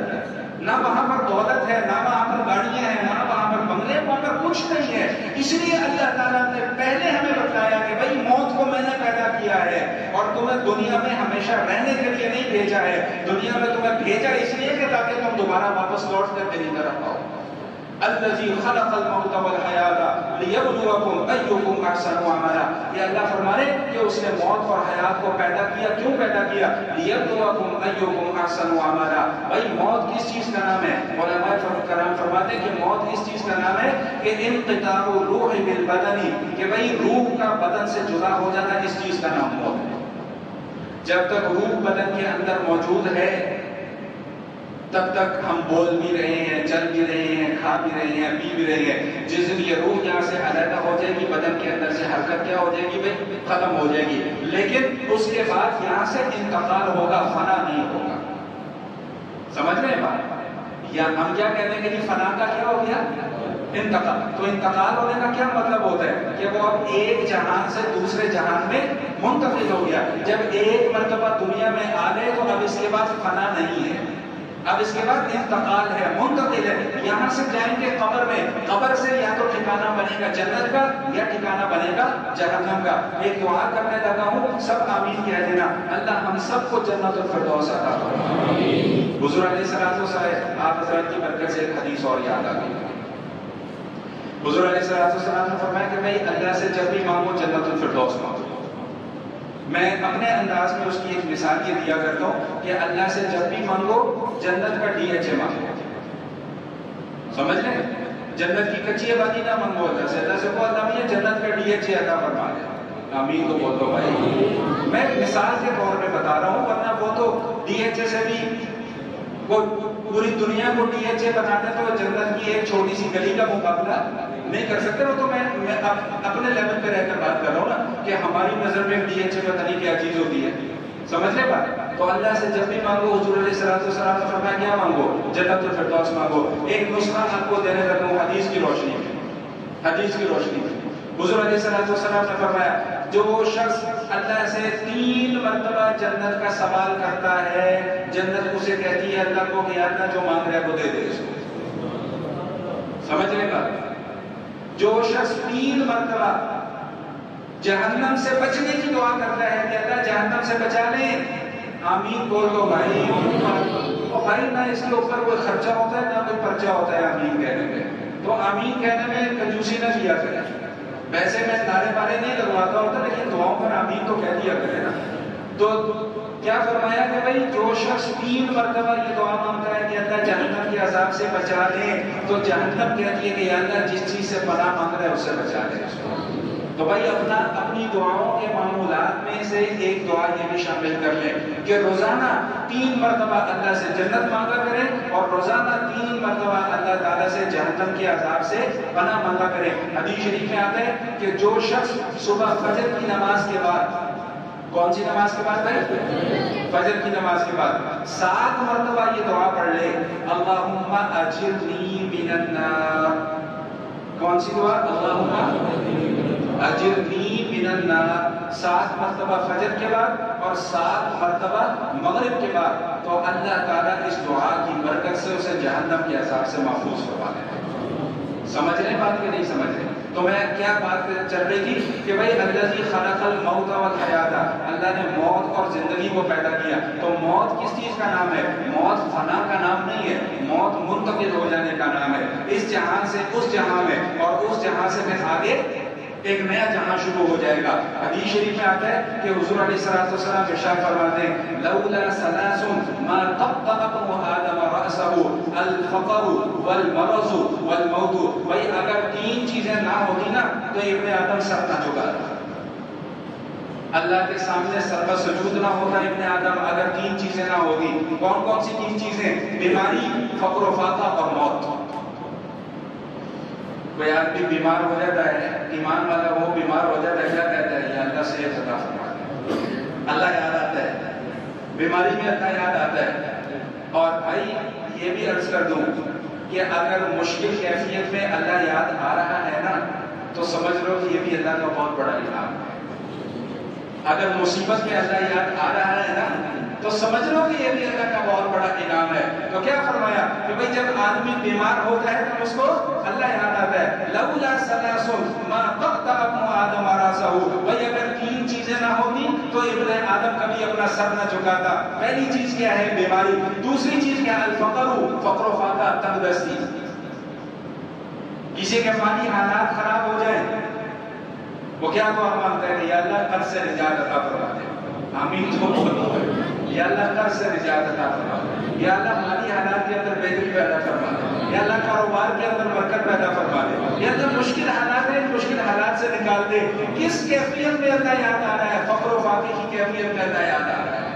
نہ وہاں پر دولت ہے، نہ وہاں پر گاڑیاں ہیں، نہ وہاں پر بنگلے، وہاں پر کچھ نہیں ہے۔ اس لیے اللہ تعالیٰ نے پہلے ہمیں بتایا کہ بھائی موت کو میں نے پیدا کیا ہے اور تمہیں دنیا میں ہمیشہ رہنے کے لیے نہیں بھیجا ہے، دنیا میں تمہیں بھیجا اس لیے کہ تاکہ تم دوبارہ واپس لوٹ کر میری طرف آؤ۔ الذی خلق الموت والحیات لیبلوکم ایکم احسن عملا، یہ اللہ فرما رہے کہ اس نے موت اور حیات کو پیدا کیا۔ کیوں پیدا کیا؟ لیبلوکم ایکم احسن عملا، بھائی موت کس چیز کا نام ہے؟ علماء کرام فرماتے ہیں کہ موت اس چیز کا نام ہے کہ انقطاع الروح بالبدن، کہ بھئی روح کا بدن سے جدا ہو جانا، اس چیز کا نام موت ہے۔ جب تک روح بدن کے اندر موجود ہے تب تک ہم بول بھی رہے ہیں، چل بھی رہے ہیں، کھا بھی رہے ہیں، پی بھی رہے ہیں۔ جس دن یہ روح یہاں سے علیحدہ ہو جائے گی، بدن کے اندر سے حرکت کیا ہو جائے گی؟ بھائی ختم ہو جائے گی، لیکن اس کے بعد یہاں سے انتقال ہوگا، فنا نہیں ہوگا۔ سمجھ رہے ہیں بات؟ یا ہم کیا کہتے ہیں کہ جی فنا کا کیا ہو گیا؟ انتقال۔ تو انتقال ہونے کا کیا مطلب ہوتا ہے؟ کہ وہ اب ایک جہان سے دوسرے جہان میں منتقل ہو گیا۔ جب ایک مرتبہ دنیا میں آ گئے تو اب اس کے بعد فنا نہیں ہے، اب اس کے بعد انتقال ہے، منتقل ہے۔ یہاں سے جائیں گے قبر میں، قبر سے یا تو ٹھکانہ بنے گا جنت کا یا ٹھکانہ بنے گا جہنم کا۔ ایک دعا کرنے لگا ہوں، سب آمین کہہ دینا، اللہ ہم سب کو جنت الفردوس عطا فرمائے۔ حضور علیہ السلام آپ حضرات کی برکت سے ایک حدیث اور یاد آ گئی۔ حضور علیہ السلام نے فرمایا کہ بھائی اللہ سے جب بھی مانگو جنت الفردوس مانگو۔ میں اپنے انداز میں اس کی ایک مثال یہ دیا کرتا ہوں کہ اللہ سے جب بھی مانگو جنت کا DHA مانگو۔ سمجھ لیں؟ جنت کی کچی آبادی نہ مانگو اللہ سے کو اللہ مجھے جنت کا DHA عطا فرما دے۔ آمین تو بول دو بھائی۔ میں مثال کے طور پہ بتا رہا ہوں، ورنہ وہ تو DHA سے بھی وہ پوری دنیا کو DHA بنا دے تو جنت کی ایک چھوٹی سی گلی کا مقابلہ نہیں کر سکتے۔ وہ تو میں اپنے لیول پہ رہ کر بات کر رہا ہوں نا کہ ہماری نظر میں DHA پتہ نہیں کیا چیز ہوتی ہے۔ سمجھ لے بات؟ تو اللہ سے جب بھی مانگو، حضور علیہ السلام نے فرمایا کیا مانگو؟ جنت الفردوس مانگو۔ ایک نسخہ آپ کو دینے لگا ہوں حدیث کی روشنی میں، حدیث کی روشنی میں۔ حضور علیہ السلام نے فرمایا جو شخص اللہ سے 3 مرتبہ جنت کا سوال کرتا ہے جنت اسے کہتی ہے اللہ کو کہ اللہ جو مانگ رہا ہے وہ دے دے اس کو. سمجھ لے گا. جو شخص 3 مرتبہ جہنم سے بچنے کی دعا کرتا ہے کہ اللہ جہنم سے بچا لے, آمین بول دو بھائی. اور بھائی نہ اس کے اوپر کوئی خرچہ ہوتا ہے نہ کوئی پرچہ ہوتا ہے آمین کہنے میں, تو آمین کہنے میں کنجوسی نہ کیا کرے. ویسے میں نعرے بارے نہیں لگواتا ہوتا لیکن دعاؤں پر آمین تو کہہ دیا کرے نا. تو کیا فرمایا کہ بھائی جو شخص 3 مرتبہ یہ دعا مانگتا ہے کہ اللہ جہنم کے عذاب سے بچا لے, تو جہنم کہتی ہے کہ یا اللہ جس چیز سے پناہ مانگ رہا ہے اس سے بچا لے اس کو. تو بھائی اپنی دعاؤں کے معمولات میں سے ایک دعا یہ بھی شامل کر لیں کہ روزانہ 3 مرتبہ اللہ سے جنت مانگا کریں اور روزانہ 3 مرتبہ اللہ تعالیٰ سے جہنم کے عذاب سے پناہ مانگا کریں. حدیث شریف میں آتا ہے کہ جو شخص صبح فجر کی نماز کے بعد, کون سی نماز کے بعد بھائی؟ فجر کی نماز کے بعد 7 مرتبہ یہ دعا پڑھ لے, اللہم اجرنی من النار. کون سی دعا؟ اللہم اجرنی من النار. 7 مرتبہ فجر کے بعد اور 7 مرتبہ مغرب کے بعد, تو اللہ تعالیٰ اس دعا کی برکت سے اسے جہنم کے عذاب سے محفوظ فرما دے. سمجھ رہے بات کہ نہیں سمجھ رہے؟ تو میں کیا بات چل رہی تھی کہ بھائی الذی خلق الموت والحیات, اللہ نے موت اور زندگی کو پیدا کیا. تو موت کس چیز کا نام ہے؟ موت فنا کا نام نہیں ہے, موت منتقل ہو جانے کا نام ہے. اس جہان سے اس جہان میں اور اس جہان سے پھر آگے ایک نیا جہاں شروع ہو جائے گا. حدیث شریف میں آتا ہے کہ حضور علیہ الصلوۃ والسلام ارشاد فرماتے ہیں لولا ثلاث ما طبق ابن آدم رأسه الفقر والمرض والموت. بھائی اگر 3 چیزیں نہ ہوتی نا تو ابن آدم سر نہ جھکاتا, اللہ کے سامنے سر پر سجود نہ ہوتا ابن آدم اگر 3 چیزیں نہ ہوتی. کون کون سی 3 چیزیں؟ بیماری, فقر و فاقہ اور موت. کوئی آدمی بیمار ہو جاتا ہے, ایمان والا وہ بیمار ہو جاتا ہے, کیا کہتا ہے؟ یا اللہ صحت عطا فرما دے. اللہ یاد آتا ہے, بیماری میں اللہ یاد آتا ہے. اور بھائی یہ بھی عرض کر دوں کہ اگر مشکل کیفیت میں اللہ یاد آ رہا ہے نا تو سمجھ لو کہ یہ بھی اللہ کا بہت بڑا انعام ہے. اگر مصیبت میں اللہ یاد آ رہا ہے نا تو سمجھ لو کہ یہ بھی اللہ کا بہت بڑا انعام ہے. تو کیا فرمایا کہ بھئی جب آدمی بیمار ہوتا ہے تو اس کو اللہ یاد آتا ہے. لولا ثلاث ما قطع ابن آدم راسه. بھئی اگر 3 چیزیں نہ ہوتی تو ابن آدم کبھی اپنا سر نہ جھکاتا. پہلی چیز کیا ہے؟ بیماری. دوسری چیز کیا ہے؟ الفقر, فقر و فاقہ, تنگ دستی. کسی کے مالی حالات خراب ہو جائیں وہ کیا دعا مانگتا ہے کہ یا اللہ قرض سے نجات عطا فرما دے. آمین تو بولو. یا اللہ قرض سے نجات عطا فرما دے. یا اللہ مالی حالات کے اندر بہتری پیدا فرما دے. یا اللہ کاروبار کے اندر برکت پیدا فرما دے. یا اللہ مشکل حالات ہیں, مشکل حالات سے نکال دے. کس کیفیت میں اللہ یاد آ رہا ہے؟ فقر و فاقے کی کیفیت میں اللہ یاد آ رہا ہے.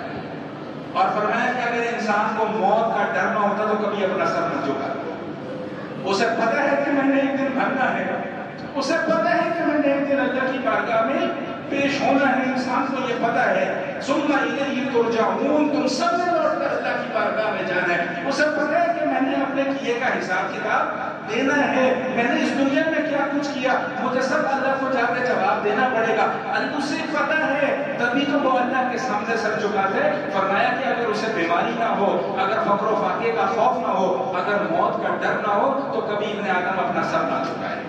اور فرمایا کہ اگر انسان کو موت کا ڈر نہ ہوتا تو کبھی اپنا سر نہ جھکاتا. اسے پتہ ہے کہ میں نے ایک دن مرنا ہے, اسے پتہ ہے کہ میں نے ایک دن اللہ کی بارگاہ میں پیش ہونا ہے. انسان کو یہ پتہ ہے ثم الیہ ترجعون, تم سب نے لوٹ کر اللہ کی بارگاہ میں جانا ہے. اسے پتہ ہے کہ میں نے اپنے کیے کا حساب کتاب دینا ہے. میں نے اس دنیا میں کیا کچھ کیا مجھے سب اللہ کو جا کے جواب دینا پڑے گا. اسے پتہ ہے تبھی تو وہ اللہ کے سامنے سر جھکاتا ہے. فرمایا کہ اگر اسے بیماری نہ ہو, اگر فقر و فاقے کا خوف نہ ہو, اگر موت کا ڈر نہ ہو تو کبھی ابن آدم اپنا سر نہ جھکائے.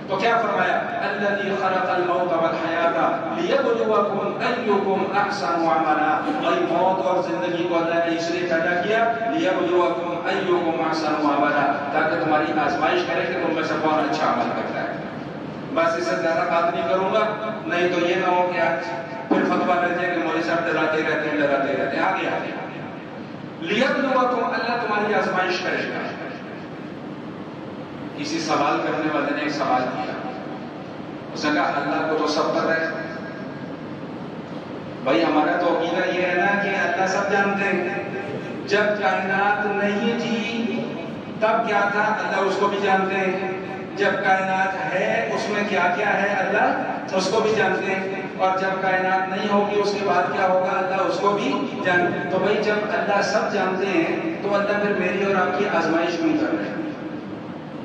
تو کیا فرمایا؟ الذی خلق الموت والحیات لیبلوکم ایکم احسن عملا. بھائی موت اور زندگی کو اللہ نے اس لیے پیدا کیا لیبلوکم ایکم احسن عملا, تاکہ تمہاری آزمائش کرے کہ تم میں سے کون اچھا عمل کرتا ہے. بس اس سے زیادہ بات نہیں کروں گا, نہیں تو یہ نہ ہو کہ آج پھر فتویٰ لگ جائے کہ مولوی صاحب ڈراتے رہتے ہیں. آگے لیبلوکم, اللہ تمہاری آزمائش کرے گا. کسی سوال کرنے والے نے ایک سوال کیا, اس نے کہا اللہ کو تو سب پتہ ہے. بھائی ہمارا تو عقیدہ یہ ہے نا کہ اللہ سب جانتے ہیں. جب کائنات نہیں تھی تب کیا تھا اللہ اس کو بھی جانتے ہیں. جب کائنات ہے اس میں کیا کیا ہے اللہ اس کو بھی جانتے ہیں. اور جب کائنات نہیں ہوگی اس کے بعد کیا ہوگا اللہ اس کو بھی جانتے ہیں. تو بھائی جب اللہ سب جانتے ہیں تو اللہ پھر میری اور آپ کی آزمائش کیوں کر رہے ہیں؟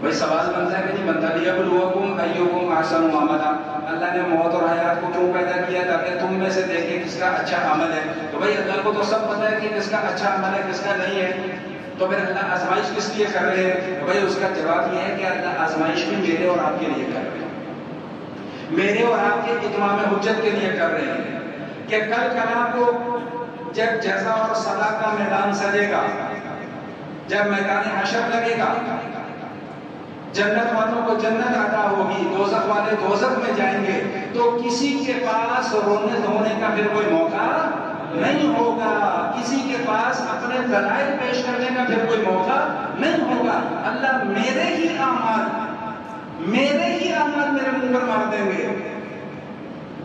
بھائی سوال بنتا ہے کہ نہیں بنتا، لیبلوکم ایکم احسن عملا، اللہ نے موت اور حیات کو کیوں پیدا کیا؟ تاکہ تم میں سے دیکھیں کس کا اچھا عمل ہے۔ تو بھائی اللہ کو تو سب پتہ ہے کہ کس کا اچھا عمل ہے کس کا نہیں ہے، تو پھر اللہ آزمائش کس لیے کر رہے ہیں؟ بھائی اس کا جواب یہ ہے کہ اللہ آزمائش بھی میرے اور آپ کے لیے کر رہے ہیں، میرے اور آپ کے اتمام حجت کے لیے کر رہے ہیں، کہ کل کلام کو جب جزا اور سزا کا میدان سجے گا، جب میدان حشر لگے گا، جنت والوں کو جنت عطا ہوگی، دوزخ والے دوزخ میں جائیں گے، تو کسی کے پاس رونے دھونے کا پھر کوئی موقع نہیں ہوگا، کسی کے پاس اپنے دلائل پیش کرنے کا پھر کوئی موقع نہیں ہوگا۔ اللہ میرے ہی اعمال میرے منہ پر مار دیں گے،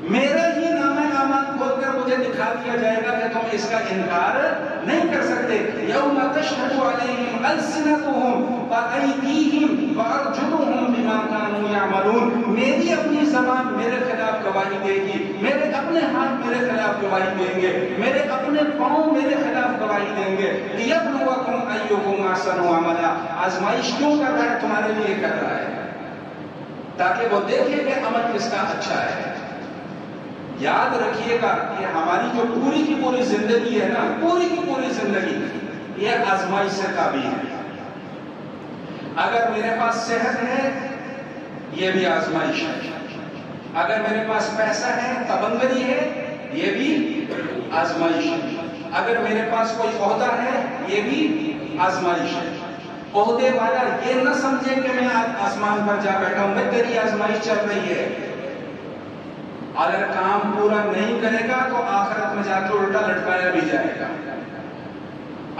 میرا ہی نام اعمال کھول کر مجھے دکھا دیا جائے گا کہ تم اس کا انکار نہیں کر سکتے۔ یوم تشہد علیہم السنتہم وایدیہم وارجلہم بما کانوا یعملون، میری اپنی زبان میرے خلاف گواہی دے گی، میرے اپنے ہاتھ میرے خلاف گواہی دیں گے، میرے اپنے پاؤں میرے خلاف گواہی دیں گے۔ لیبلوکم ایکم احسن عملا، آزمائش کیوں کر رہا ہے؟ تمہارے لیے کر رہا ہے تاکہ وہ دیکھے کہ عمل کس کا اچھا ہے۔ یاد رکھیے گا کہ ہماری جو پوری کی پوری زندگی ہے نا، پوری کی پوری زندگی یہ آزمائش سے تعبیر ہے۔ اگر میرے پاس صحت ہے یہ بھی آزمائش ہے، اگر میرے پاس پیسہ ہے، تبنگری ہے، یہ بھی آزمائش ہے، اگر میرے پاس کوئی عہدہ ہے یہ بھی آزمائش ہے۔ عہدے والا یہ نہ سمجھے کہ میں آسمان پر جا بیٹھا ہوں، میں تیری آزمائش چل رہی ہے، اگر کام پورا نہیں کرے گا تو آخرت میں جا کے الٹا لٹکایا بھی جائے گا۔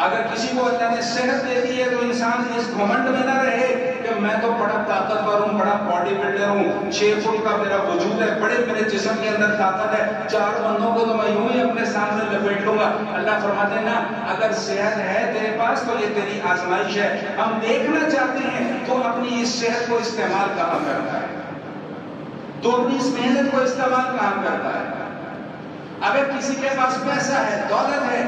اگر کسی کو اللہ نے صحت دے دی ہے تو انسان اس گھمنڈ میں نہ رہے کہ میں تو بڑا طاقتور ہوں، بڑا باڈی بلڈر ہوں، 6 فٹ کا میرا وجود ہے، بڑے میرے جسم کے اندر طاقت ہے، 4 بندوں کو تو میں یوں ہی اپنے سامنے لپیٹ لوں گا۔ اللہ فرماتے ہیں نا، اگر صحت ہے تیرے پاس تو یہ تیری آزمائش ہے، ہم دیکھنا چاہتے ہیں تو اپنی اس صحت کو استعمال کہاں کرتا ہے، تو اپنی اس محنت کو استعمال کہاں کرتا ہے۔ اگر کسی کے پاس پیسہ ہے، دولت ہے،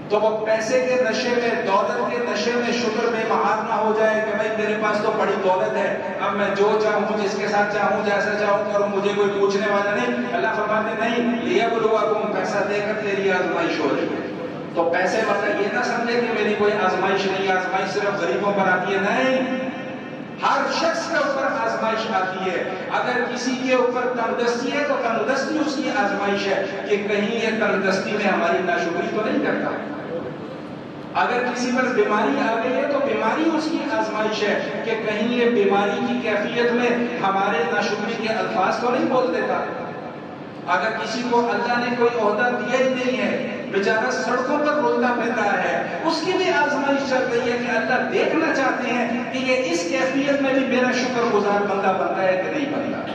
تو وہ پیسے کے نشے میں، دولت کے نشے میں شکر بے مہار نہ ہو جائے کہ بھائی میرے پاس تو بڑی دولت ہے، اب میں جو چاہوں جس کے ساتھ چاہوں جیسا چاہوں کروں، مجھے کوئی پوچھنے والا نہیں۔ اللہ فرماتے نہیں، لیبلوکم، پیسہ دے کر تیری آزمائش ہو رہی ہے، تو پیسے والا یہ نہ سمجھے کہ میری کوئی آزمائش نہیں، آزمائش صرف غریبوں پر آتی ہے، نہیں، ہر شخص کے اوپر آزمائش آتی ہے۔ اگر کسی کے اوپر تندرستی ہے تو تندرستی اس کی آزمائش ہے کہ کہیں یہ تندرستی میں ہماری ناشکری تو نہیں کرتا۔ اگر کسی پر بیماری آ گئی ہے تو بیماری اس کی آزمائش ہے کہ کہیں یہ بیماری کی کیفیت میں ہمارے ناشکری کے الفاظ تو نہیں بول دیتا۔ اگر کسی کو اللہ نے کوئی عہدہ دیا ہی نہیں ہے، بیچارہ سڑکوں پر رولتا پھر رہا ہے، اس کی بھی آزمائش چل رہی ہے کہ اللہ دیکھنا چاہتے ہیں کہ یہ اس کیفیت میں بھی میرا شکر گزار بندہ بنتا ہے کہ نہیں بنتا۔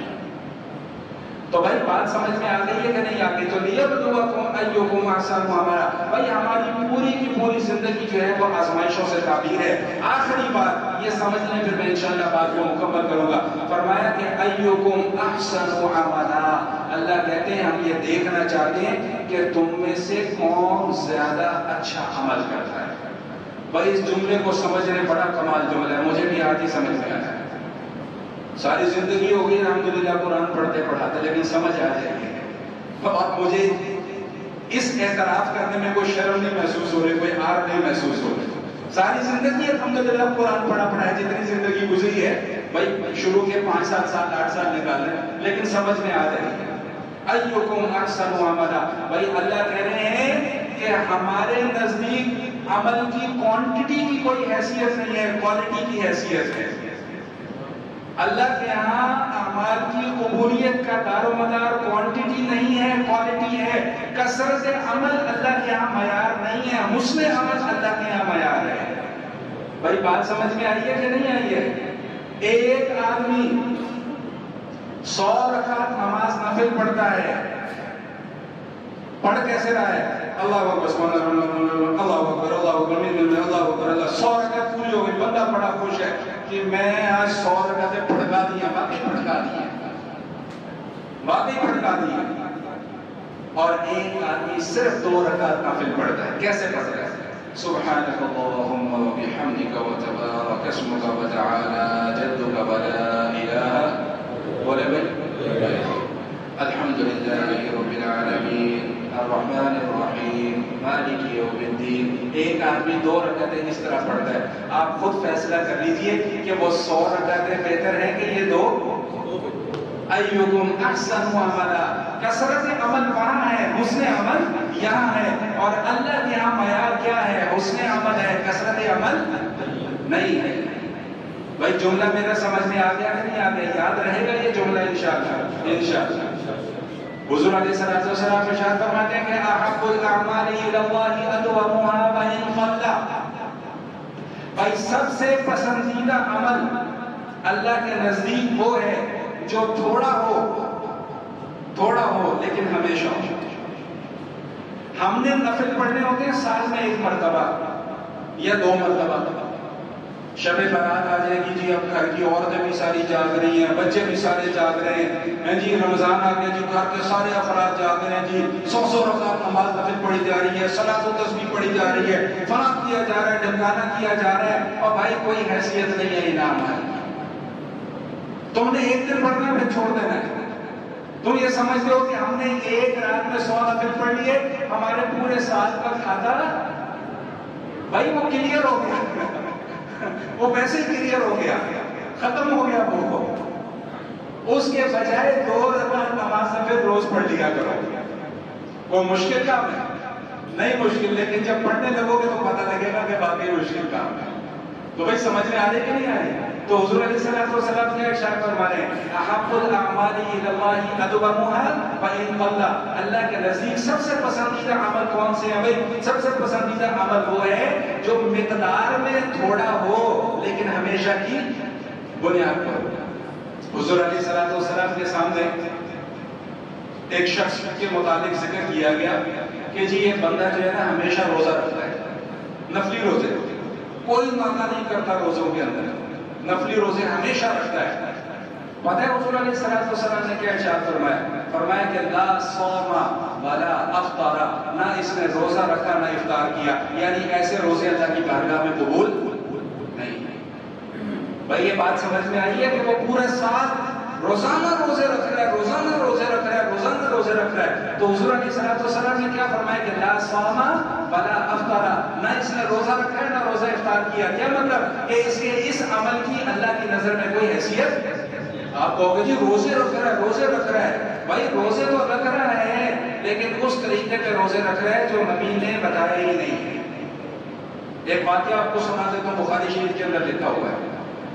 تو بھائی بات سمجھ میں آ گئی ہے کہ نہیں آ گئی؟ تو لیبلوکم ایکم احسن عملا، بھائی ہماری پوری کی پوری زندگی جو ہے وہ آزمائشوں سے تعبیر ہے۔ آخری بات یہ سمجھ لیں، پھر میں انشاءاللہ بات کو مکمل کروں گا۔ فرمایا کہ ایکم احسن عملا، اللہ کہتے ہیں ہم یہ دیکھنا چاہتے ہیں کہ تم میں سے کون زیادہ اچھا عمل کرتا ہے۔ بھائی اس جملے کو سمجھنے بڑا کمال جملہ ہے، مجھے بھی آج ہی سمجھ میں آیا ہے۔ ساری زندگی ہو گئی الحمدللہ قرآن پڑھتے پڑھاتے، لیکن سمجھ آ جائے گی، اور مجھے اس اعتراف کرنے میں کوئی شرم نہیں محسوس ہو رہی، کوئی عار نہیں محسوس ہو رہی۔ ساری زندگی الحمدللہ قرآن پڑھا ہے، جتنی زندگی گزری ہے، بھائی شروع کے 5-7 سال 8 سال نکالیں، لیکن سمجھ میں آ جائے گی۔ ایکم احسن عملا، بھائی اللہ کہہ رہے ہیں کہ ہمارے نزدیک عمل کی کوانٹٹی کی کوئی حیثیت نہیں ہے، کوالٹی کی حیثیت ہے۔ اللہ کے یہاں اعمال کی قبولیت کا دار و مدار کوانٹٹی نہیں ہے، کوالٹی ہے۔ کثرت عمل اللہ کے یہاں معیار نہیں ہے، حسن عمل اللہ کے یہاں معیار ہے۔ بھائی بات سمجھ میں آئی ہے کہ نہیں آئی ہے؟ ایک آدمی 100 رکعت نماز نفل پڑھتا ہے، پڑھ کیسے رہا ہے؟ اللہ اکبر سبحان اللہ، اللہ اکبر، اللہ اکبر، اللہ اکبر، اللہ، 100 رکعت پوری ہو گئی، بندہ بڑا خوش ہے کہ میں آج 100 رکعتیں پڑھا دی ہیں، واقعی پڑھا دی ہیں، واقعی پڑھا دی ہیں۔ اور ایک آدمی صرف 2 رکعت نفل پڑھتا ہے، کیسے پڑھتا ہے؟ سبحانك اللهم وبحمدك وتبارك اسمك وتعالى جدك ولا إله ولا غيرك. الحمد لله رب العالمين الرحمن الرحیم مالک یوم الدین. ایک آدمی 2 رکعتیں اس طرح پڑھتا ہے، آپ خود فیصلہ کر لیجئے کہ وہ 100 رکعتیں بہتر ہیں کہ یہ 2. ایکم احسن عملا، کثرت عمل وہاں ہے، حسن عمل یہاں ہے. اور اللہ کے یہاں معیار کیا ہے؟ حسن عمل ہے، کثرت عمل نہیں ہے. بھائی جملہ میرا سمجھ میں آ گیا کہ نہیں آ گیا؟ یاد رہے گا یہ جملہ انشاءاللہ. حضور علیہ السلام ارشاد فرماتے ہیں کہ احب الاعمال الی اللہ ادومها وان قل. بھائی سب سے پسندیدہ عمل اللہ کے نزدیک وہ ہے جو تھوڑا ہو لیکن ہمیشہ ہو. ہم نے نفل پڑھنے ہوتے ہیں سال میں 1 مرتبہ یا 2 مرتبہ. شب برات آ جائے گی جی، اب گھر کی عورتیں بھی ساری جاگ رہی ہیں، بچے بھی سارے جاگ رہے ہیں جی. رمضان آ گیا جی، گھر کے سارے افراد جاگ رہے ہیں جی. 100 رکعت نماز نفل پڑھی جا رہی ہے، صلاۃ و تسبیح پڑھی جا رہی ہے، فلاں کیا جا رہا ہے، ڈھمکانا کیا جا رہا ہے. اور بھائی کوئی حیثیت نہیں ہے انعام ہے. تم نے 1 دن پڑھنا پھر چھوڑ دینا ہے. تم یہ سمجھتے ہو کہ ہم نے 1 رات میں 100 نفل پڑھ لیے، ہمارے پورے سال کا کھاتا بھائی وہ کلیئر ہو گیا. وہ ویسے ہی کلیئر ہو گیا، ختم ہو گیا. وہ اس کے بجائے 2 رکعت نماز نفل روز پڑھ لیا کرو. وہ مشکل کام ہے نہیں مشکل، لیکن جب پڑھنے لگو گے تو پتہ لگے گا کہ واقعی مشکل کام ہے. تو بھائی سمجھ میں آ رہی کہ نہیں آ رہی؟ تو حضور علیہ السلام کیا ارشاد فرما رہے ہیں؟ احب الاعمال الی اللہ ادومها وان قل. اللہ کے نزدیک سب سے پسندیدہ عمل کون سے ہیں؟ بھائی سب سے پسندیدہ عمل وہ ہے جو مقدار میں تھوڑا ہو لیکن ہمیشہ کی بنیاد پر. حضور علیہ السلام کے سامنے ایک شخص کے متعلق ذکر کیا گیا کہ جی یہ بندہ جو ہے نا ہمیشہ روزہ رکھتا ہے، نفلی روزے، کوئی ناکہ نہیں کرتا روزوں کے اندر، نفلی روزے ہمیشہ رکھتا ہے. پتہ ہے حضور علیہ السلام نے کیا ارشاد فرمایا کہ لا صوم ولا افطر، نہ اس نے روزہ رکھا نہ افطار کیا. یعنی ایسے روزے اللہ کی بارگاہ میں قبول نہیں. بھائی یہ بات سمجھ میں آئی ہے کہ وہ پورے سال روزانہ روزے رکھ رہا ہے، روزانہ روزے رکھ رہا ہے، روزانہ روزے رکھ رہا ہے. تو حضور علیہ السلام نے کیا فرمایا کہ لا صوم ولا افطر، نہ اس نے روزہ رکھا ہے نہ روزہ افطار کیا. کیا مطلب کہ اس عمل کی اللہ کی نظر میں کوئی حیثیت؟ آپ کہو گے جی روزے رکھ رہا ہے، روزے رکھ رہا ہے. بھائی روزے تو رکھ رہا ہے لیکن اس طریقے کے روزے رکھ رہا ہے جو نبی نے بتایا ہی نہیں. ایک واقعہ آپ کو سنا دیتا ہوں، بخاری شریف کے اندر لکھا ہوا ہے.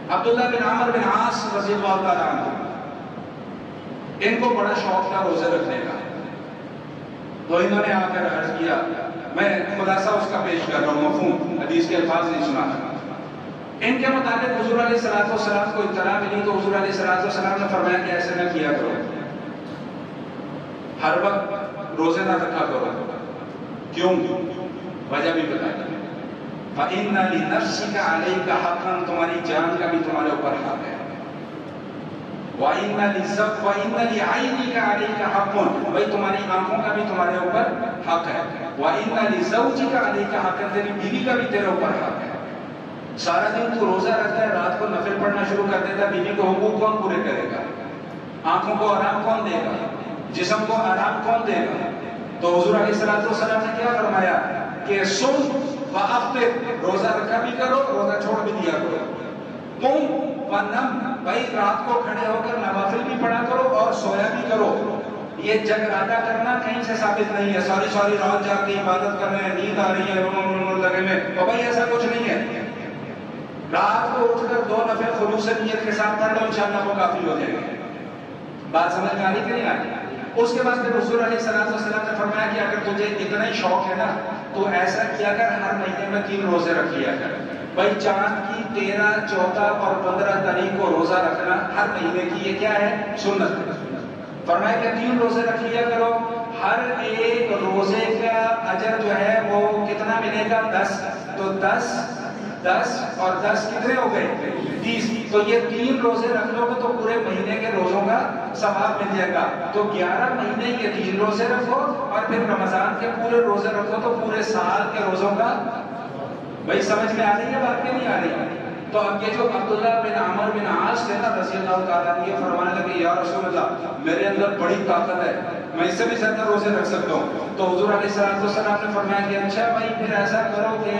عبداللہ بن عمرو بن عاص رضی اللہ تعالیٰ عنہ، ان کو بڑا شوق تھا روزے رکھنے کا. تو انہوں نے آ کر عرض کیا، میں خلاصہ اس کا پیش کر رہا ہوں، مفہوم حدیث کے الفاظ نہیں سنا. ان کے مطابق حضور علیہ السلام کو اطلاع ملی تو حضور علیہ السلام نے فرمایا کہ ایسے نہ کیا کرو، ہر وقت روزے نہ رکھا کرو. کیوں؟ وجہ بھی بتا دیں. فَإِنَّ لِنَفْسِكَ عَلَيْكَ حَقًّا، تمہاری جان کا بھی تمہارے اوپر حق ہے. وَإِنَّ لِعَيْنِكَ عَلَيْكَ حَقٌّ، بھائی تمہاری آنکھوں کا بھی تمہارے اوپر حق ہے. وَإِنَّ لِزَوْجِكَ عَلَيْكَ حَقٌّ، تیری بیوی کا بھی تیرے اوپر حق ہے. سارا دن تو روزہ رکھتا ہے، رات کو نفل پڑھنا شروع کر دیتا ہے، بیوی کو حقوق کون پورے کرے گا؟ آنکھوں کو آرام کون دے گا؟ جسم کو آرام کون دے گا؟ تو حضور علیہ السلام نے کیا فرمایا کہ صم وافطر، روزہ رکھا بھی کرو، روزہ چھوڑ بھی دیا کرو. قم ونم، بھائی رات کو کھڑے ہو کر نوافل بھی پڑھا کرو اور سویا بھی کرو. یہ جگراتا کرنا کہیں سے ثابت نہیں ہے. ساری رات جا کے عبادت کر رہے ہیں، نیند آ رہی ہے لگے میں، اور بھائی ایسا کچھ نہیں ہے. رات کو اٹھ کر 2 نفل خلوص نیت کے ساتھ پڑھ لو، انشاءاللہ وہ کافی ہو جائے گا. بات سمجھ میں آ رہی کہ نہیں آ رہی؟ اس کے بعد پھر حضور علیہ السلام نے فرمایا کہ اگر تجھے اتنا ہی شوق ہے نا تو ایسا کیا کر، ہر مہینے میں 3 روزے رکھ لیا کر. بھائی چاند کی 13، 14 اور 15 تاریخ کو روزہ رکھنا ہر مہینے کی یہ کیا ہے؟ سنت. فرمایا کہ 3 روزے رکھ لیا کرو. ہر ایک روزے کا اجر جو ہے وہ کتنا ملے گا؟ 10. تو 10 اور 10 کتنے ہو گئے؟ 30. تو یہ 3 روزے رکھ لو گے تو پورے مہینے کے روزوں کا ثواب مل جائے گا. تو 11 مہینے کے 3 روزے رکھو اور پھر رمضان کے پورے روزے رکھو تو پورے سال کے روزوں کا بھائی سمجھ میں آ رہی ہے بات کہ نہیں آ رہی؟ تو اب یہ جو عبداللہ بن عمر بن عاص تھے نا رضی اللہ تعالیٰ عنہ، یہ فرمانے لگے یا رسول اللہ میرے اندر بڑی طاقت ہے، میں اس سے بھی زیادہ روزے رکھ سکتا ہوں۔ تو حضور علیہ السلام نے فرمایا کہ اچھا بھائی پھر ایسا کرو کہ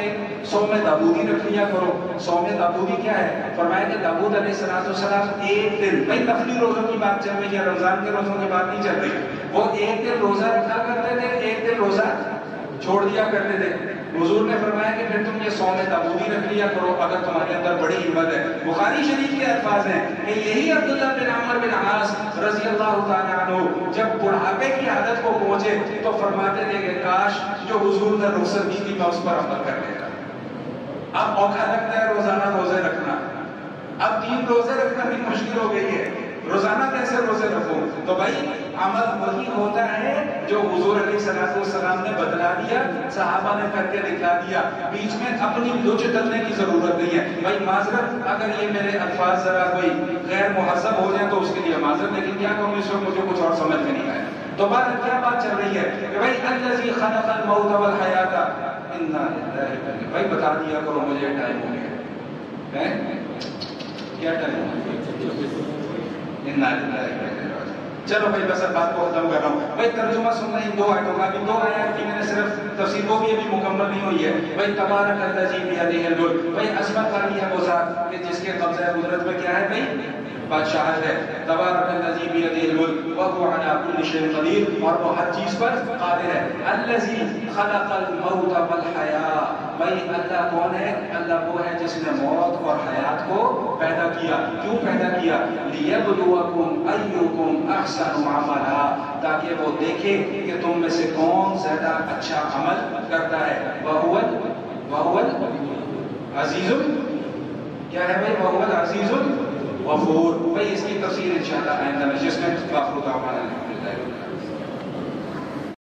صوم داؤدی رکھ لیا کرو۔ صوم داؤدی کیا ہے؟ فرمایا کہ داؤد علیہ السلام ایک دن، بھائی نفلی روزوں کی بات چل رہی ہے، رمضان کے روزوں کی بات نہیں چل رہی، وہ ایک دن روزہ رکھا کرتے تھے، ایک دن روزہ چھوڑ دیا کرتے تھے۔ حضور نے فرمایا کہ پھر تم یہ صوم داؤدی رکھ لیا کرو اگر تمہارے اندر بڑی ہمت ہے۔ بخاری شریف کے الفاظ ہیں کہ یہی عبداللہ بن عمر بن عاص رضی اللہ تعالیٰ عنہ جب بڑھاپے کی عادت کو پہنچے تو فرماتے تھے کہ کاش جو حضور نے رخصت دی تھی میں اس پر عمل کر لیتا۔ اب اوکھا لگتا ہے روزانہ روزے رکھنا، اب 3 روزے رکھنا بھی مشکل ہو گئی ہے، روزانہ کیسے روزے رکھوں؟ تو بھائی عمل وہی ہوتا ہے جو حضور علیہ السلام نے بتلا دیا، صحابہ نے کر کے دکھا دیا، بیچ میں اپنی لچ ڈلنے کی ضرورت نہیں ہے۔ بھائی معذرت اگر یہ میرے الفاظ ذرا کوئی غیر مہذب ہو جائیں تو اس کے لیے معذرت، لیکن کیا کہوں اس وقت مجھے کچھ اور سمجھ میں نہیں آیا۔ تو بات کیا بات چل رہی ہے کہ بھائی الذی خلق الموت والحیات انا للہ، بھائی بتا دیا کرو مجھے ٹائم ہو گیا ہے، کیا ٹائم ہو گیا؟ چلو بھائی بس اب بات کو ختم کر رہا ہوں۔ بھائی ترجمہ سننا ان 2 آیتوں کا، 2 آیات کی میں نے صرف تفسیر، وہ بھی ابھی مکمل نہیں ہوئی ہے۔ بھائی تبارک الذی بیدہ الملک، بھائی عظمت والی ہے وہ ذات کہ جس کے قبضہ قدرت میں کیا ہے بھائی بادشاہت ہے۔ تبارک الذی بیدہ الملک وہو علی کل شیء قدیر، اور وہ ہر چیز پر قادر ہے۔ الذی خلق الموت والحیاۃ، بھائی اللہ کون ہے؟ اللہ وہ ہے جس نے موت اور حیات کو پیدا کیا۔ کیوں پیدا کیا؟ لیبلوکم ایکم احسن عملا، تاکہ وہ دیکھے کہ تم میں سے کون زیادہ اچھا عمل کرتا ہے۔ وہو العزیز، کیا ہے بھائی؟ وہو العزیز الغفور۔ بھائی اس کی تفسیر انشاءاللہ آئندہ نشست میں، باخر دعوانا الحمدللہ۔